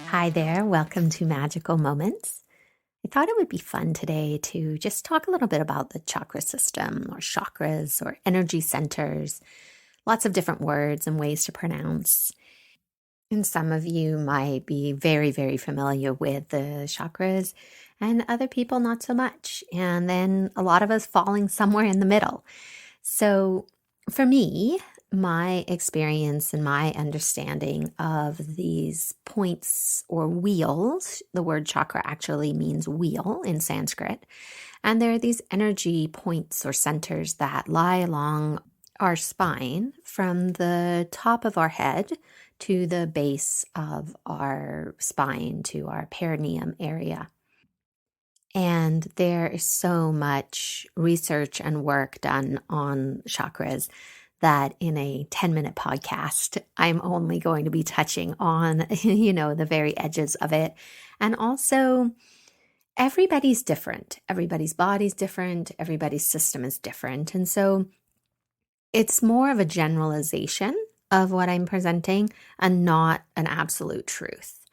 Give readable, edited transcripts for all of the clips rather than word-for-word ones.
Hi there, welcome to Magical Moments. I thought it would be fun today to just talk a little bit about the chakra system or chakras or energy centers, lots of different words and ways to pronounce. And some of you might be very, very familiar with the chakras, and other people not so much. And then a lot of us falling somewhere in the middle. So for me, my experience and my understanding of these points or wheels, the word chakra actually means wheel in Sanskrit, and there are these energy points or centers that lie along our spine from the top of our head to the base of our spine, to our perineum area. And there is so much research and work done on chakras that in a 10-minute podcast, I'm only going to be touching on, the very edges of it. And also, everybody's different. Everybody's body's different. Everybody's system is different. And so it's more of a generalization of what I'm presenting and not an absolute truth.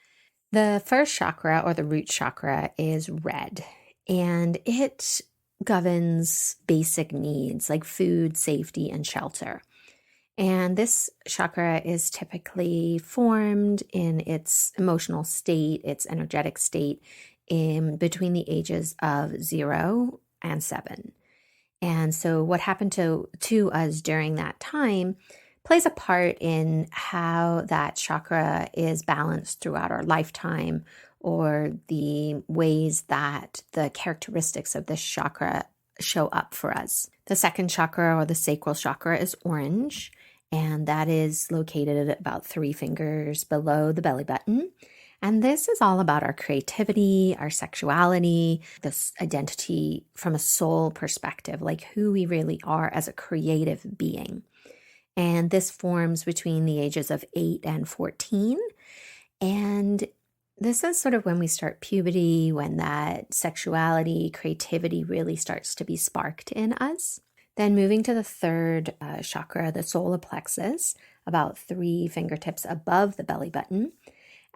The first chakra, or the root chakra, is red, and it governs basic needs like food, safety, and shelter. And this chakra is typically formed in its emotional state, its energetic state, in between the ages of 0 and 7. And so what happened to us during that time plays a part in how that chakra is balanced throughout our lifetime, or the ways that the characteristics of this chakra show up for us. The second chakra, or the sacral chakra, is orange, and that is located about 3 fingers below the belly button. And this is all about our creativity, our sexuality, this identity from a soul perspective, like who we really are as a creative being. And this forms between the ages of 8 and 14. And this is sort of when we start puberty, when that sexuality, creativity really starts to be sparked in us. Then moving to the third chakra, the solar plexus, about 3 fingertips above the belly button.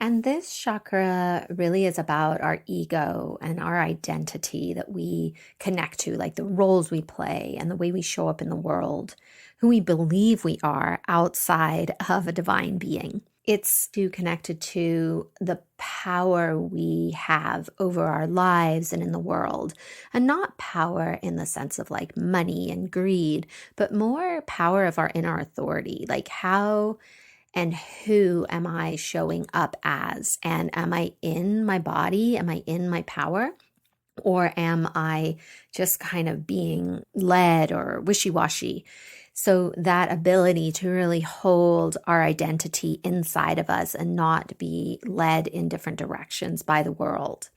And this chakra really is about our ego and our identity that we connect to, like the roles we play and the way we show up in the world, who we believe we are outside of a divine being. It's too connected to the power we have over our lives and in the world, and not power in the sense of like money and greed, but more power of our inner authority, like how and who am I showing up as? And am I in my body? Am I in my power? Or am I just kind of being led or wishy-washy? So that ability to really hold our identity inside of us and not be led in different directions by the world.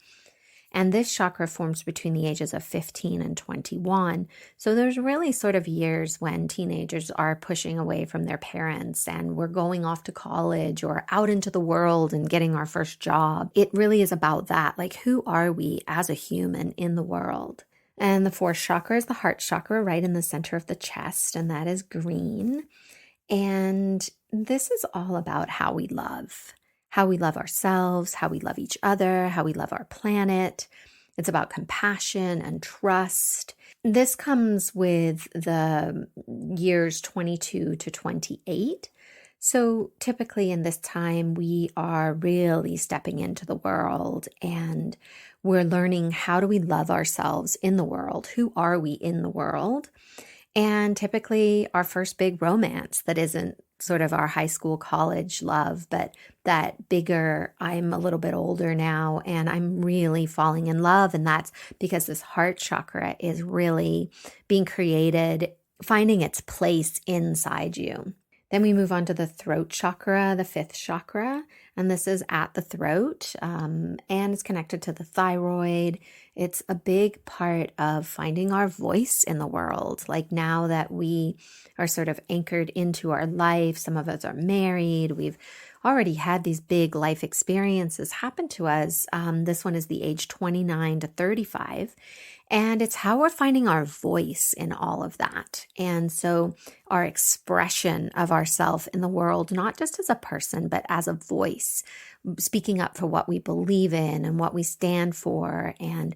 And this chakra forms between the ages of 15 and 21. So there's really sort of years when teenagers are pushing away from their parents and we're going off to college or out into the world and getting our first job. It really is about that. Like, who are we as a human in the world? And the fourth chakra is the heart chakra, right in the center of the chest, and that is green. And this is all about how we love ourselves, how we love each other, how we love our planet. It's about compassion and trust. This comes with the years 22 to 28. So typically in this time, we are really stepping into the world and we're learning, how do we love ourselves in the world? Who are we in the world? And typically our first big romance that isn't sort of our high school, college love, but that bigger, I'm a little bit older now and I'm really falling in love. And that's because this heart chakra is really being created, finding its place inside you. Then we move on to the throat chakra, the fifth chakra, and this is at the throat, and it's connected to the thyroid. It's a big part of finding our voice in the world. Like, now that we are sort of anchored into our life, some of us are married, we've already had these big life experiences happen to us. This one is the age 29 to 35. And it's how we're finding our voice in all of that. And so our expression of ourself in the world, not just as a person, but as a voice, speaking up for what we believe in and what we stand for, and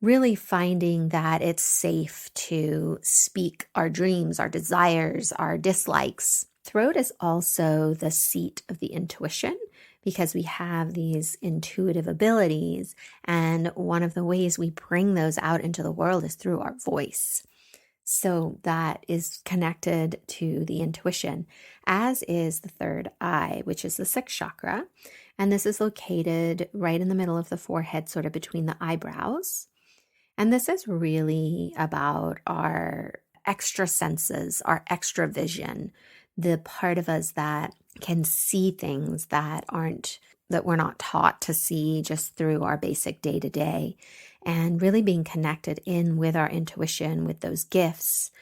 really finding that it's safe to speak our dreams, our desires, our dislikes. Throat is also the seat of the intuition, because we have these intuitive abilities, and one of the ways we bring those out into the world is through our voice. So that is connected to the intuition, as is the third eye, which is the sixth chakra. And this is located right in the middle of the forehead, sort of between the eyebrows. And this is really about our extra senses, our extra vision, the part of us that can see things that we're not taught to see just through our basic day-to-day, and really being connected in with our intuition, with those gifts,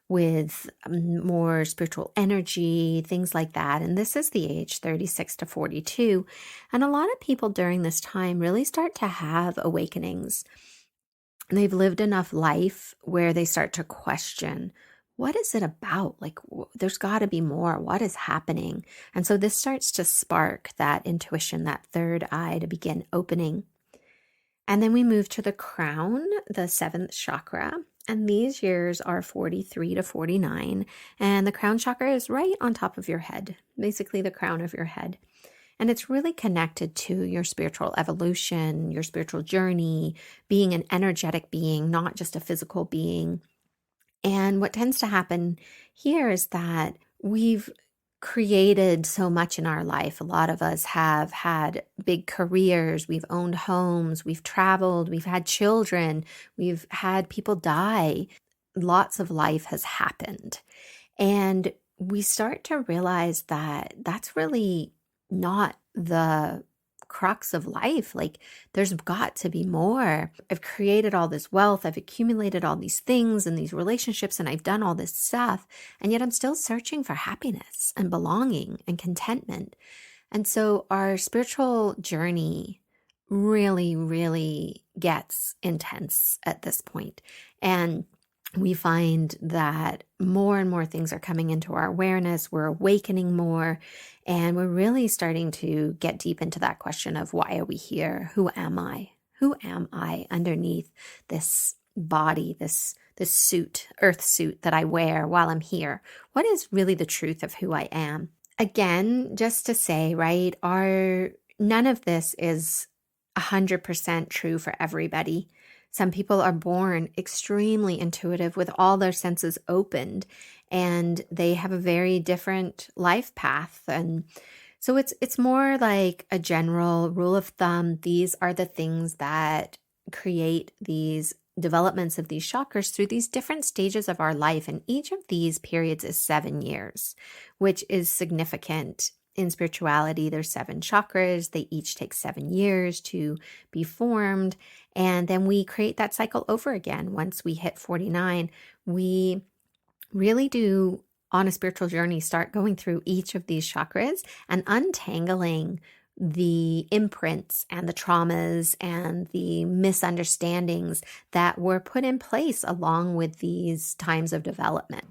with more spiritual energy, things like that. And this is the age 36 to 42. And a lot of people during this time really start to have awakenings. They've lived enough life where they start to question, what is it about? Like, there's got to be more. What is happening? And so this starts to spark that intuition, that third eye to begin opening. And then we move to the crown, the seventh chakra. And these years are 43 to 49. And the crown chakra is right on top of your head, basically the crown of your head. And it's really connected to your spiritual evolution, your spiritual journey, being an energetic being, not just a physical being. And what tends to happen here is that we've created so much in our life. A lot of us have had big careers, we've owned homes, we've traveled, we've had children, we've had people die. Lots of life has happened. And we start to realize that that's really not the crux of life. Like, there's got to be more. I've created all this wealth, I've accumulated all these things and these relationships, and I've done all this stuff, and yet I'm still searching for happiness and belonging and contentment. And so our spiritual journey really, really gets intense at this point. And we find that more and more things are coming into our awareness. We're awakening more, and we're really starting to get deep into that question of, why are we here? Who am I? Who am I underneath this body, this suit, earth suit that I wear while I'm here? What is really the truth of who I am? Again, just to say, right, none of this is 100% true for everybody. Some people are born extremely intuitive with all their senses opened, and they have a very different life path. And so it's more like a general rule of thumb. These are the things that create these developments of these chakras through these different stages of our life. And each of these periods is 7 years, which is significant. In spirituality, there's 7 chakras. They each take 7 years to be formed. And then we create that cycle over again. Once we hit 49, we really do, on a spiritual journey, start going through each of these chakras and untangling the imprints and the traumas and the misunderstandings that were put in place along with these times of development.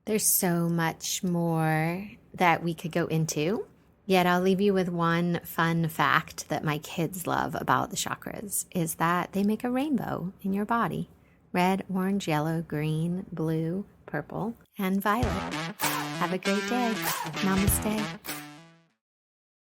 There's so much more that we could go into, yet I'll leave you with one fun fact that my kids love about the chakras, is that they make a rainbow in your body: red, orange, yellow, green, blue, purple, and violet. Have a great day. Namaste.